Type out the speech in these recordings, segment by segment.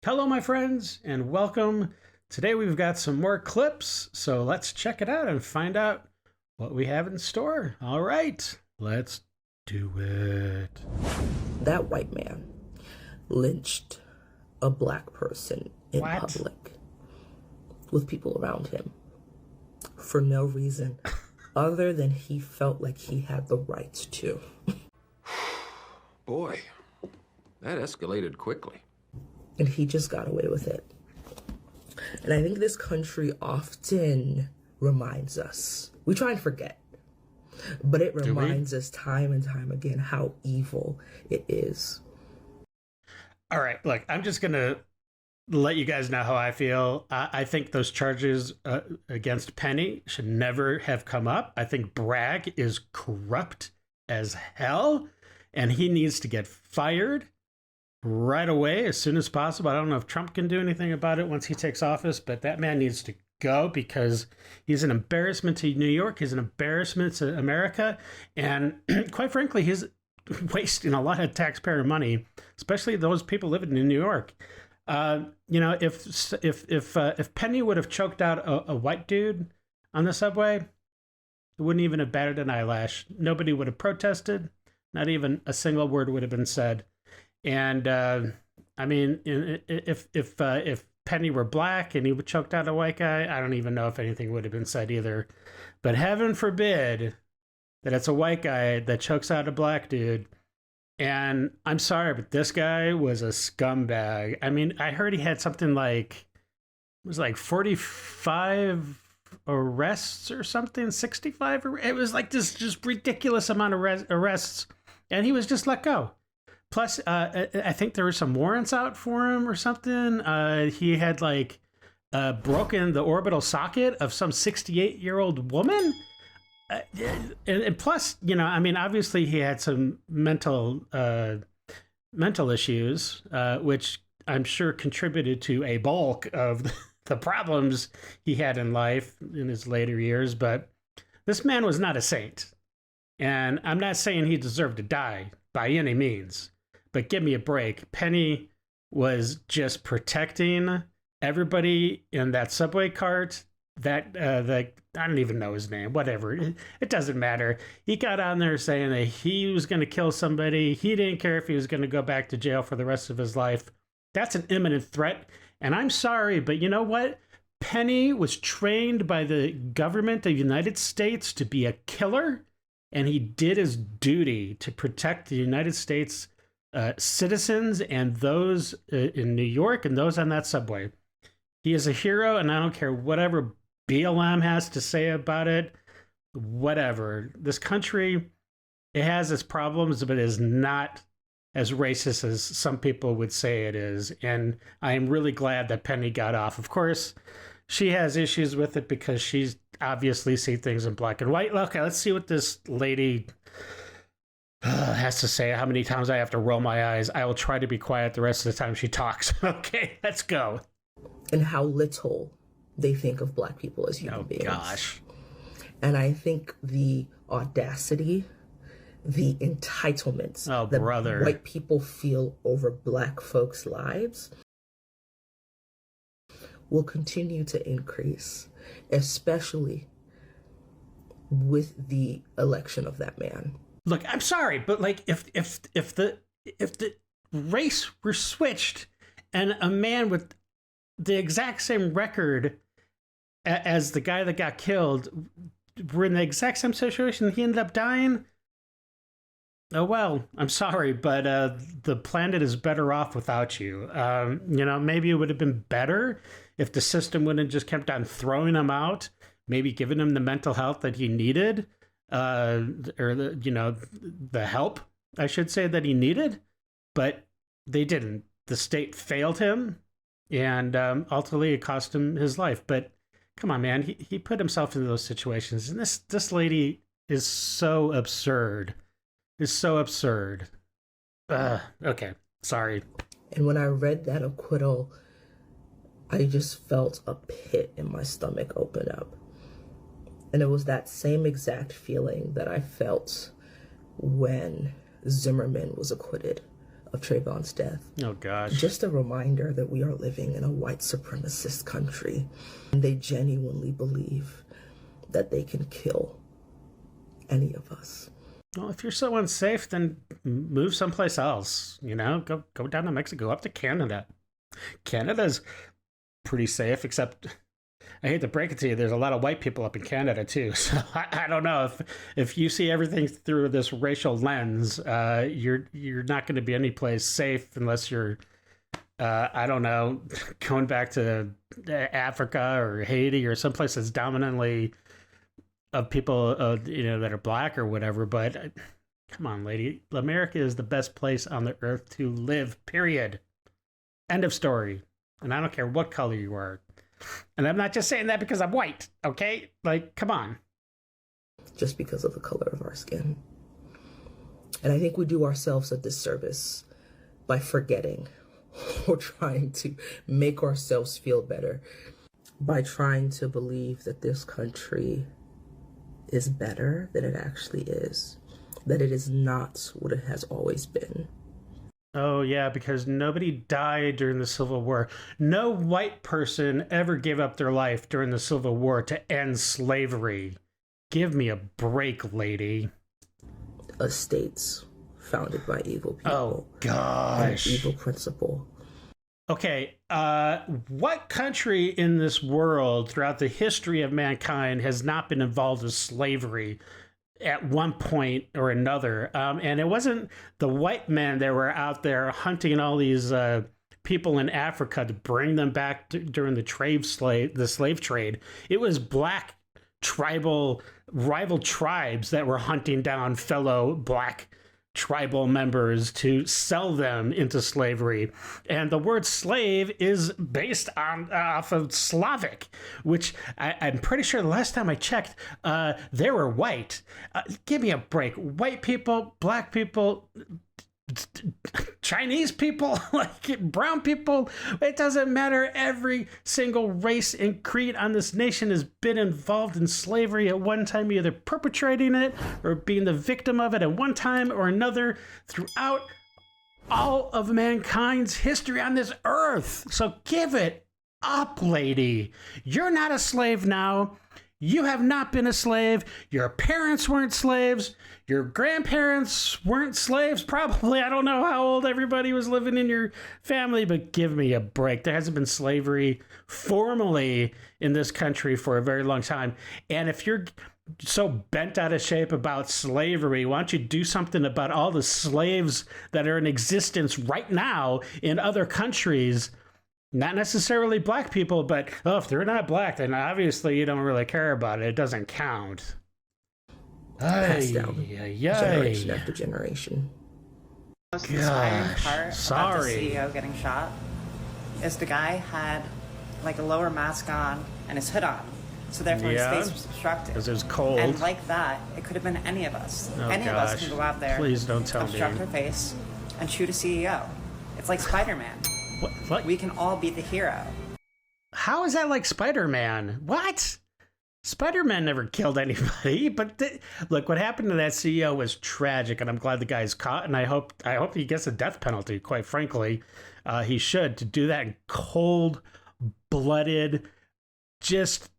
Hello, my friends, and welcome. Today we've got some more clips, so let's check it out and find out what we have in store. All right, let's do it. That white man lynched a black person in public with people around him for no reason other than he felt like he had the right to. Boy, that escalated quickly. And he just got away with it. And I think this country often reminds us, we try and forget, but it reminds us time and time again how evil it is. All right, look, I'm just going to let you guys know how I feel. I think those charges against Penny should never have come up. I think Bragg is corrupt as hell, and he needs to get fired right away as soon as possible. I don't know if Trump can do anything about it once he takes office, but that man needs to go because he's an embarrassment to New York. He's an embarrassment to America. And quite frankly, he's wasting a lot of taxpayer money, especially those people living in New York. You know, if Penny would have choked out a white dude on the subway, it wouldn't even have batted an eyelash. Nobody would have protested. Not even a single word would have been said. And I mean, if Penny were black and he would choked out a white guy, I don't even know if anything would have been said either. But heaven forbid that it's a white guy that chokes out a black dude. And I'm sorry, but this guy was a scumbag. I mean, I heard he had something like, it was like 45 arrests or something, 65. It was like this just ridiculous amount of arrests. And he was just let go. Plus, I think there were some warrants out for him or something. He had like broken the orbital socket of some 68-year-old woman. And plus, you know, I mean, obviously he had some mental issues, which I'm sure contributed to a bulk of the problems he had in life in his later years. But this man was not a saint. And I'm not saying he deserved to die by any means. But give me a break. Penny was just protecting everybody in that subway cart. That I don't even know his name. Whatever. It doesn't matter. He got on there saying that he was going to kill somebody. He didn't care if he was going to go back to jail for the rest of his life. That's an imminent threat. And I'm sorry, but you know what? Penny was trained by the government of the United States to be a killer, and he did his duty to protect the United States citizens and those in New York and those on that subway. He is a hero, and I don't care whatever BLM has to say about it. Whatever. This country, it has its problems, but it is not as racist as some people would say it is. And I am really glad that Penny got off. Of course, she has issues with it because she's obviously sees things in black and white. Okay, let's see what this lady has to say. How many times I have to roll my eyes. I will try to be quiet the rest of the time she talks. Okay, let's go. And how little they think of black people as human beings. Oh, gosh. And I think the audacity, the entitlements that white people feel over black folks' lives will continue to increase, especially with the election of that man. Look, I'm sorry, but like if the race were switched and a man with the exact same record as the guy that got killed were in the exact same situation, he ended up dying. Oh well, I'm sorry, but the planet is better off without you. You know, maybe it would have been better if the system wouldn't have just kept on throwing him out, maybe giving him the mental health that he needed. Or the help, I should say, that he needed, but they didn't. The state failed him, and ultimately it cost him his life. But come on, man, he put himself into those situations, and this lady is so absurd. Is so absurd. Okay, sorry. And when I read that acquittal, I just felt a pit in my stomach open up. And it was that same exact feeling that I felt when Zimmerman was acquitted of Trayvon's death. Oh, gosh. Just a reminder that we are living in a white supremacist country. And they genuinely believe that they can kill any of us. Well, if you're so unsafe, then move someplace else. You know, go down to Mexico, up to Canada. Canada's pretty safe, except I hate to break it to you, there's a lot of white people up in Canada too. So I don't know if you see everything through this racial lens, you're not going to be any place safe unless you're I don't know, going back to Africa or Haiti or someplace that's dominantly of people that are black or whatever. But come on, lady, America is the best place on the earth to live, period. End of story. And I don't care what color you are. And I'm not just saying that because I'm white, okay? Like, come on. Just because of the color of our skin. And I think we do ourselves a disservice by forgetting or trying to make ourselves feel better by trying to believe that this country is better than it actually is, that it is not what it has always been. Oh, yeah, because nobody died during the Civil War. No white person ever gave up their life during the Civil War to end slavery. Give me a break, lady. States founded by evil people. Oh, gosh. An evil principle. Okay, what country in this world throughout the history of mankind has not been involved with slavery at one point or another? And it wasn't the white men that were out there hunting all these people in Africa to bring them back during the slave trade. It was black tribal rival tribes that were hunting down fellow black tribal members to sell them into slavery. And the word slave is based off of Slavic, which I'm pretty sure the last time I checked, they were white. Give me a break. White people, black people, Chinese people, like brown people, it doesn't matter. Every single race and creed on this nation has been involved in slavery at one time, either perpetrating it or being the victim of it at one time or another throughout all of mankind's history on this earth. So give it up, lady. You're not a slave now. You have not been a slave. Your parents weren't slaves. Your grandparents weren't slaves, probably. I don't know how old everybody was living in your family, but give me a break. There hasn't been slavery formally in this country for a very long time. And if you're so bent out of shape about slavery, why don't you do something about all the slaves that are in existence right now in other countries? Not necessarily black people, but if they're not black, then obviously you don't really care about it. It doesn't count. Passed down generation after generation. The most inspiring part about the CEO getting shot is the guy had like a lower mask on and his hood on. So therefore his face was obstructed. Because it was cold. And like that, it could have been any of us. Any of us can go out there, please don't tell obstruct her face, and shoot a CEO. It's like Spider-Man. What? We can all be the hero. How is that like Spider-Man? What? Spider-Man never killed anybody. But look, what happened to that CEO was tragic, and I'm glad the guy's caught. And I hope he gets a death penalty. Quite frankly, he should. To do that in cold-blooded, just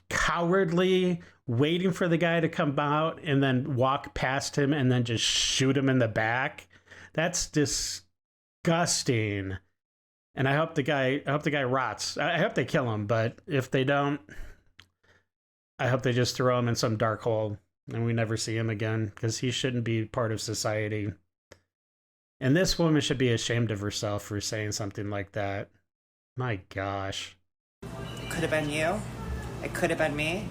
cowardly, waiting for the guy to come out and then walk past him and then just shoot him in the back. That's disgusting. And I hope the guy rots. I hope they kill him, but if they don't, I hope they just throw him in some dark hole and we never see him again, because he shouldn't be part of society. And this woman should be ashamed of herself for saying something like that. My gosh. It could have been you. It could have been me.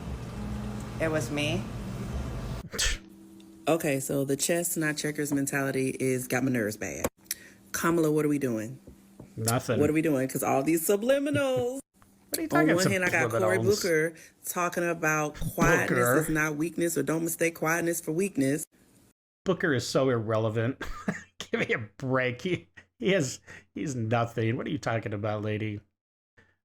It was me. Okay, so the chess, not checkers mentality is got my nerves bad. Kamala, what are we doing? Nothing. What are we doing? Because all these subliminals. What are you talking about? On one hand, I got Cory Booker talking about quietness is not weakness, or don't mistake quietness for weakness. Booker is so irrelevant. Give me a break. He's nothing. What are you talking about, lady?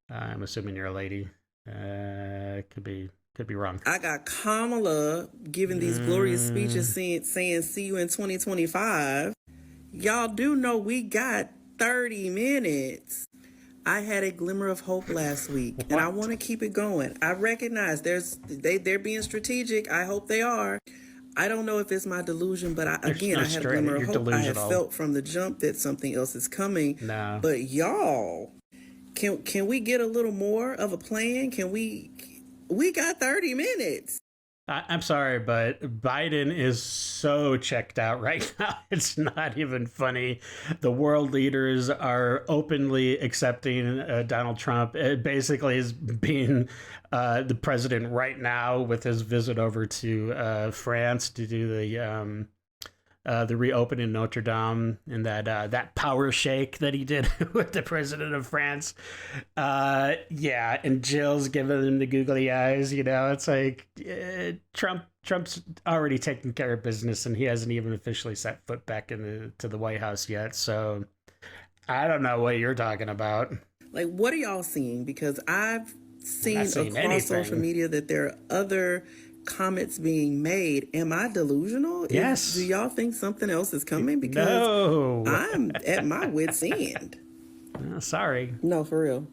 I'm assuming you're a lady. Could be wrong. I got Kamala giving these glorious speeches saying see you in 2025. y'all do know we got 30 minutes. I had a glimmer of hope last week, and I want to keep it going. I recognize they're being strategic. I hope they are. I don't know if it's my delusion, but I had a glimmer of hope. Delusional. I had felt from the jump that something else is coming. No. But y'all, can we get a little more of a plan? We got 30 minutes. I'm sorry, but Biden is so checked out right now. It's not even funny. The world leaders are openly accepting Donald Trump. It basically is being the president right now with his visit over to France to do the reopening Notre Dame and that power shake that he did with the president of France. And Jill's giving him the googly eyes. It's like Trump's already taken care of business, and he hasn't even officially set foot back to the White House yet. So I don't know what you're talking about. Like, what are y'all seeing? Because I've seen across social media that there are other comments being made. Am I delusional? Yes. Do y'all think something else is coming? Because no. I'm at my wit's end. Sorry. No, for real.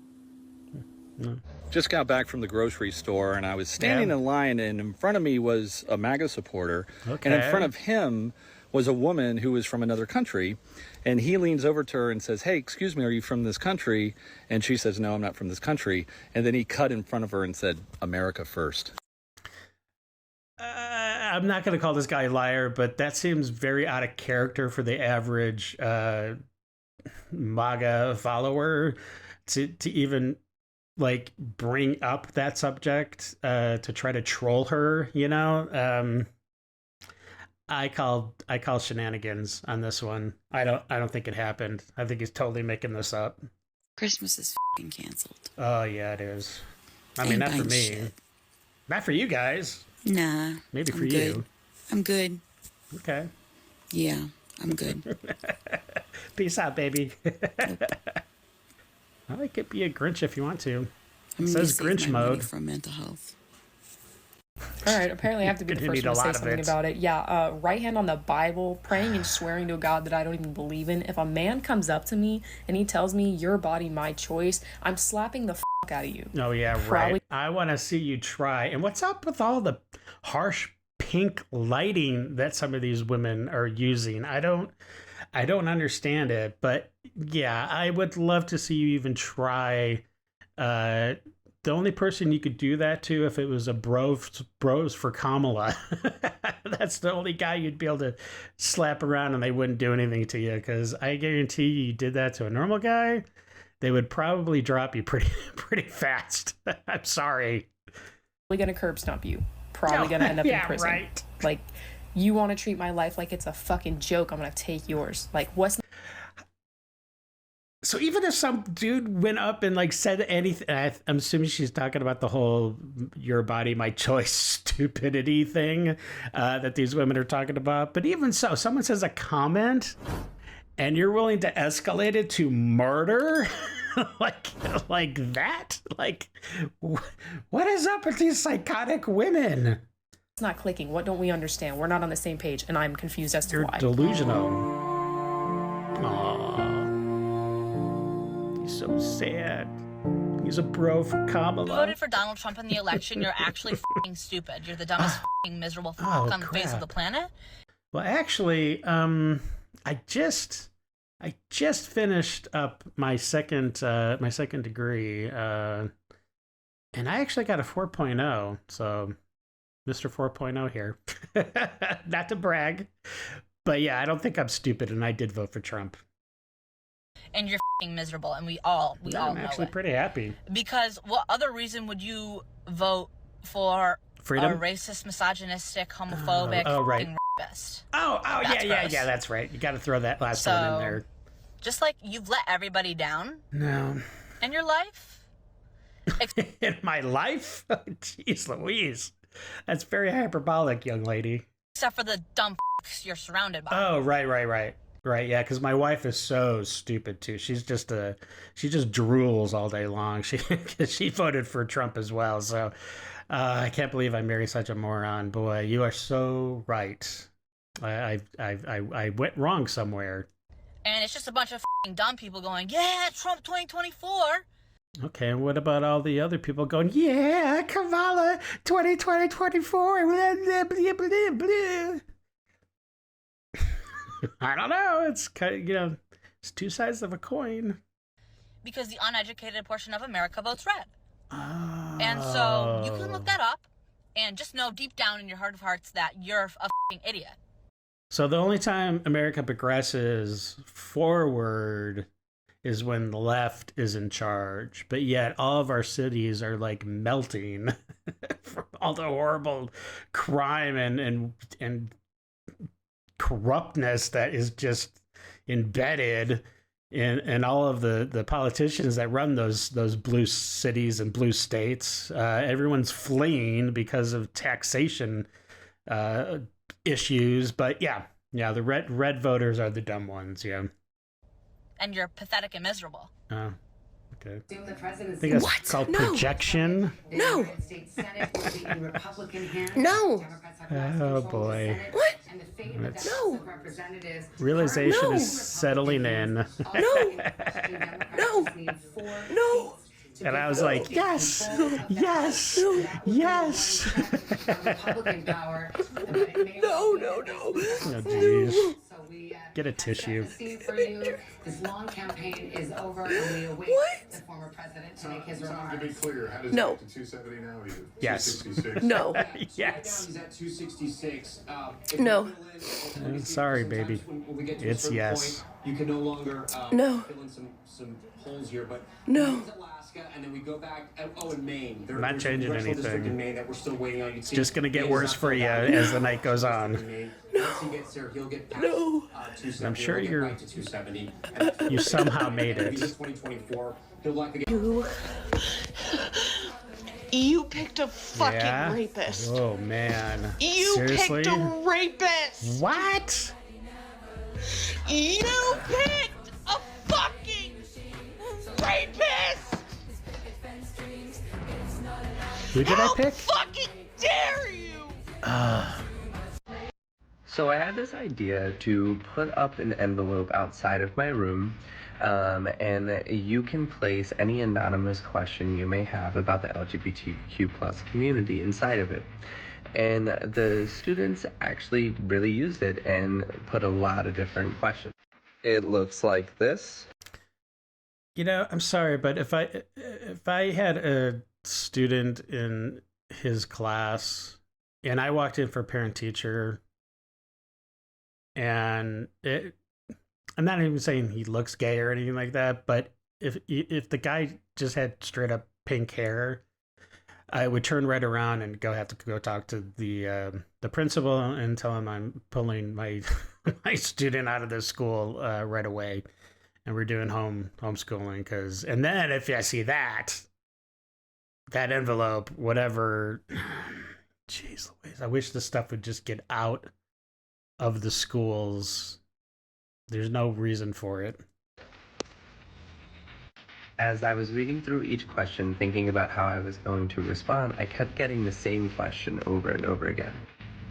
No. Just got back from the grocery store, and I was standing in line, and in front of me was a MAGA supporter. Okay. And in front of him was a woman who was from another country. And he leans over to her and says, "Hey, excuse me, are you from this country?" And she says, "No, I'm not from this country." And then he cut in front of her and said, "America first." I'm not going to call this guy a liar, but that seems very out of character for the average MAGA follower to even like bring up that subject to try to troll her. I call shenanigans on this one. I don't think it happened. I think he's totally making this up. Christmas is f***ing canceled. Oh yeah, it is. I mean, not for me. Shit. Not for you guys. Nah. Maybe for you. I'm good. Okay. Yeah, I'm good. Peace out, baby. I could be a Grinch if you want to. It says Grinch mode. From mental health. All right, apparently I have to be the first one to say something about it. Yeah, right hand on the Bible, praying and swearing to a God that I don't even believe in. If a man comes up to me and he tells me, "Your body, my choice," I'm slapping the fuck out of you. Oh, yeah, right. I want to see you try. And what's up with all the harsh pink lighting that some of these women are using? I don't understand it. But, yeah, I would love to see you even try. The only person you could do that to if it was a bros for Kamala. That's the only guy you'd be able to slap around and they wouldn't do anything to you, because I guarantee you did that to a normal guy, they would probably drop you pretty fast. I'm sorry. Probably gonna curb stomp you. Probably gonna end up in prison. Right. Like, you want to treat my life like it's a fucking joke, I'm gonna take yours. Like, what's... So even if some dude went up and like said anything, I'm assuming she's talking about the whole "your body, my choice" stupidity thing that these women are talking about. But even so, someone says a comment and you're willing to escalate it to murder, like that? Like, what is up with these psychotic women? It's not clicking. What don't we understand? We're not on the same page, and I'm confused as to why. You're delusional. Aww. So sad. He's a bro for Kamala. You voted for Donald Trump in the election. You're actually f***ing stupid. You're the dumbest f***ing miserable on the face of the planet. Well, actually, I just finished up my second degree, and I actually got a 4.0. So, Mr. 4.0 here. Not to brag, but yeah, I don't think I'm stupid, and I did vote for Trump. And you're f***ing miserable, and we all know it. I'm actually pretty happy. Because what other reason would you vote for freedom? A racist, misogynistic, homophobic right. rapist? Yeah, that's right. You got to throw that last one in there. Just like you've let everybody down. No. In your life? In my life? Jeez Louise. That's very hyperbolic, young lady. Except for the dumb you're surrounded by. Oh, right. Right, yeah, because my wife is so stupid too. She just drools all day long. She voted for Trump as well. So I can't believe I married such a moron. Boy, you are so right. I went wrong somewhere. And it's just a bunch of dumb people going, yeah, Trump 2024. Okay, and what about all the other people going, yeah, Kamala 2024, blah, blah, blah, blah, blah. I don't know. It's kind of, it's two sides of a coin. Because the uneducated portion of America votes red. Oh. And so you can look that up and just know deep down in your heart of hearts that you're a idiot. So the only time America progresses forward is when the left is in charge. But yet all of our cities are like melting from all the horrible crime and corruptness that is just embedded in all of the politicians that run those blue cities and blue states. Everyone's fleeing because of taxation issues. But yeah, the red voters are the dumb ones. Yeah. And you're pathetic and miserable. Oh, okay. I think that's called projection. No. No. Oh boy. What? It's, No. realization is settling in. No. No. No. And I was like, yes, yes, yes. No. Oh, geez. Get a tissue. This long campaign is over, and we await the former president to make his remarks. To be clear, how does No. it get to 270 now? Yes. 266? No. Yes. He's at 266. No. I'm sorry, baby. It's yes. You can no longer No. fill in some holes here, but No. Alaska, and then we go back. In Maine. I'm not changing there's a congressional district in anything. Maine that we're still waiting on. It's just gonna get worse for you as the night goes on. Once he gets there, he'll get past, No. 270. I'm sure He'll get you're. right to 270. You somehow made If he's in it. 2024, he'll likely get. You picked a fucking Yeah? rapist. Oh man. You Seriously? picked a rapist. What? You picked a fucking rapist. Who did I pick? Fucking dare you? So I had this idea to put up an envelope outside of my room, and you can place any anonymous question you may have about the LGBTQ plus community inside of it. And the students actually really used it and put a lot of different questions. It looks like this. You know, I'm sorry, but if I had a student in his class and I walked in for parent teacher and I'm not even saying he looks gay or anything like that, but if the guy just had straight up pink hair, I would turn right around and have to go talk to the principal and tell him I'm pulling my my student out of the school right away, and we're doing homeschooling and then if I see that envelope, whatever, jeez Louise, I wish this stuff would just get out of the schools. There's no reason for it. As I was reading through each question, thinking about how I was going to respond, I kept getting the same question over and over again.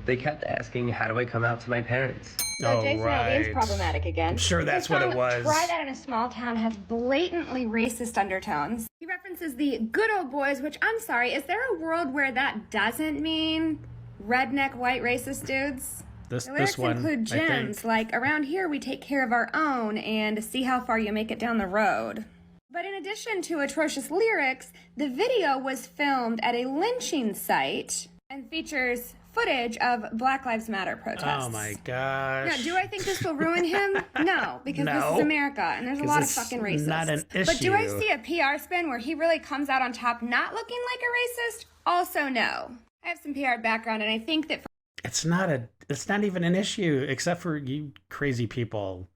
They kept asking, how do I come out to my parents? So Jason Aldean's problematic again. I'm sure that's what it was. Try That in a Small Town has blatantly racist undertones. He references the good old boys, which I'm sorry, is there a world where that doesn't mean redneck white racist dudes? The lyrics include gems like, around here we take care of our own and see how far you make it down the road. But in addition to atrocious lyrics, the video was filmed at a lynching site and features footage of Black Lives Matter protests. Oh my gosh. Now, do I think this will ruin him? No, because this is America and there's a lot of fucking racists. Not an issue. But do I see a PR spin where he really comes out on top not looking like a racist? Also no. I have some PR background and I think that it's not even an issue except for you crazy people.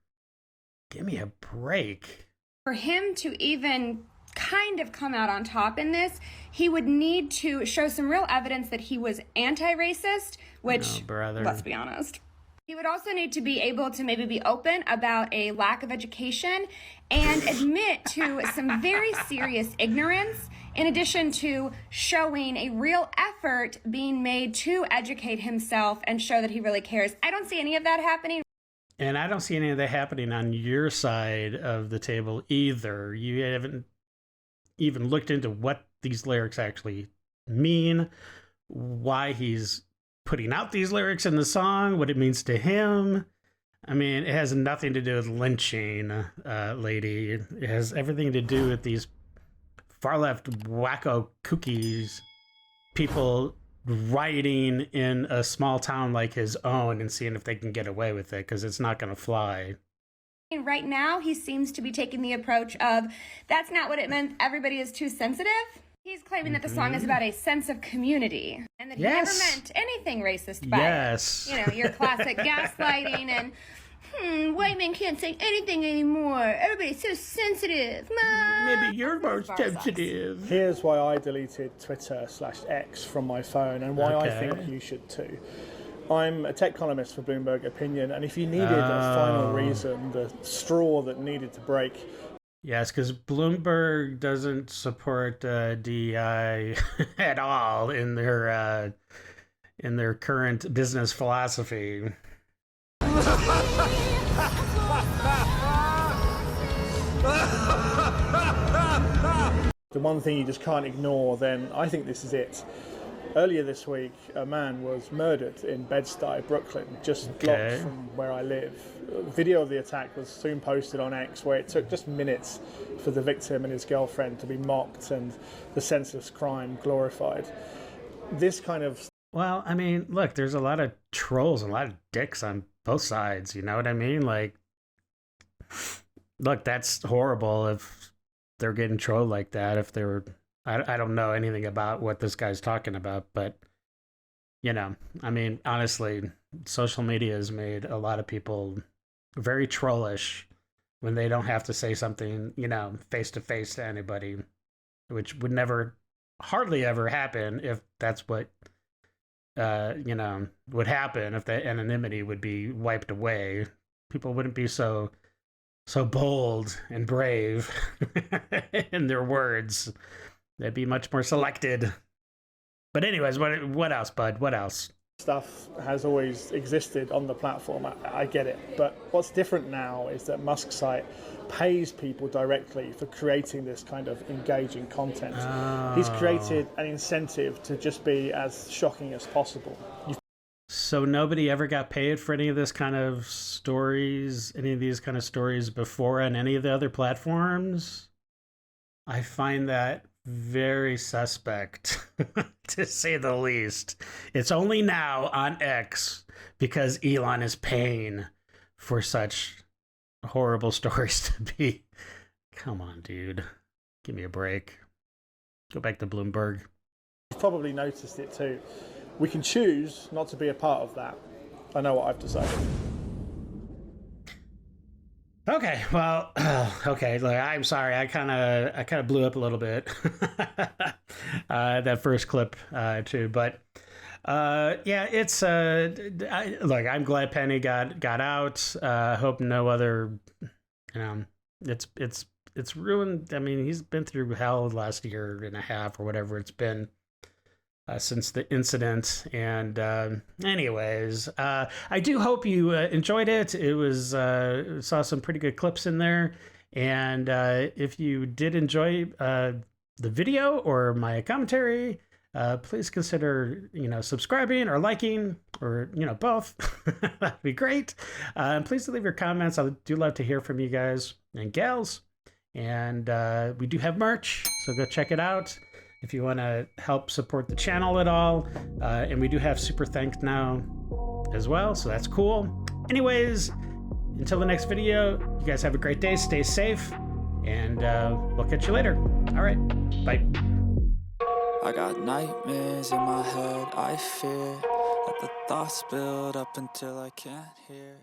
Give me a break. for him to even kind of come out on top in this, he would need to show some real evidence that he was anti-racist, which, let's be honest. He would also need to be able to maybe be open about a lack of education and admit to some very serious ignorance, in addition to showing a real effort being made to educate himself and show that he really cares. I don't see any of that happening. And I don't see any of that happening on your side of the table either. You haven't even looked into what these lyrics actually mean, why he's putting out these lyrics in the song, what it means to him. I mean, it has nothing to do with lynching, lady. It has everything to do with these far-left wacko kookies, people rioting in a small town like his own and seeing if they can get away with it, because it's not going to fly. Right now, he seems to be taking the approach of, that's not what it meant, everybody is too sensitive. He's claiming that the song is about a sense of community, and that he never meant anything racist by it. You know, your classic gaslighting and, white men can't say anything anymore. Everybody's so sensitive. Maybe you're more sensitive. Here's why I deleted Twitter/X from my phone, and why I think you should too. I'm a tech columnist for Bloomberg Opinion, and if you needed a final reason, the straw that needed to break. Yes, because Bloomberg doesn't support DEI at all in their current business philosophy. The one thing you just can't ignore, then I think this is it. Earlier this week, a man was murdered in Bed-Stuy, Brooklyn, just blocks from where I live. A video of the attack was soon posted on X, where it took just minutes for the victim and his girlfriend to be mocked and the senseless crime glorified. This kind of... Well, I mean, look, there's a lot of trolls and a lot of dicks on both sides, you know what I mean? Like, look, that's horrible if they're getting trolled like that, if they were... I don't know anything about what this guy's talking about, but, you know, I mean, honestly, social media has made a lot of people very trollish when they don't have to say something, you know, face-to-face to anybody, which would never, hardly ever happen if that's what, you know, would happen, if that anonymity would be wiped away. People wouldn't be so bold and brave in their words. They'd be much more selected. But anyways, what else, bud? What else? Stuff has always existed on the platform. I get it. But what's different now is that Musk's site pays people directly for creating this kind of engaging content. He's created an incentive to just be as shocking as possible. So nobody ever got paid for any of this kind of stories, any of these kind of stories before on any of the other platforms? I find that very suspect, to say the least. It's only now on X because Elon is paying for such horrible stories to be. Come on, dude. Give me a break. Go back to Bloomberg. You've probably noticed it too. We can choose not to be a part of that. I know what I've decided. Okay, well, okay. Look, I'm sorry. I kind of blew up a little bit that first clip too, but yeah, it's look. I'm glad Penny got out. Hope no other, you know, it's ruined. I mean, he's been through hell the last year and a half or whatever it's been. Since the incident. And anyways, I do hope you enjoyed it. It was saw some pretty good clips in there. And if you did enjoy the video or my commentary, please consider, you know, subscribing or liking, or, you know, both. That'd be great. And please leave your comments. I do love to hear from you guys and gals. And we do have merch, so go check it out if you want to help support the channel at all. And we do have super thanks now as well, so that's cool. Anyways, until the next video, you guys have a great day, stay safe, and we'll catch you later. All right, bye. I got nightmares in my head, I fear that the thoughts build up until I can't hear.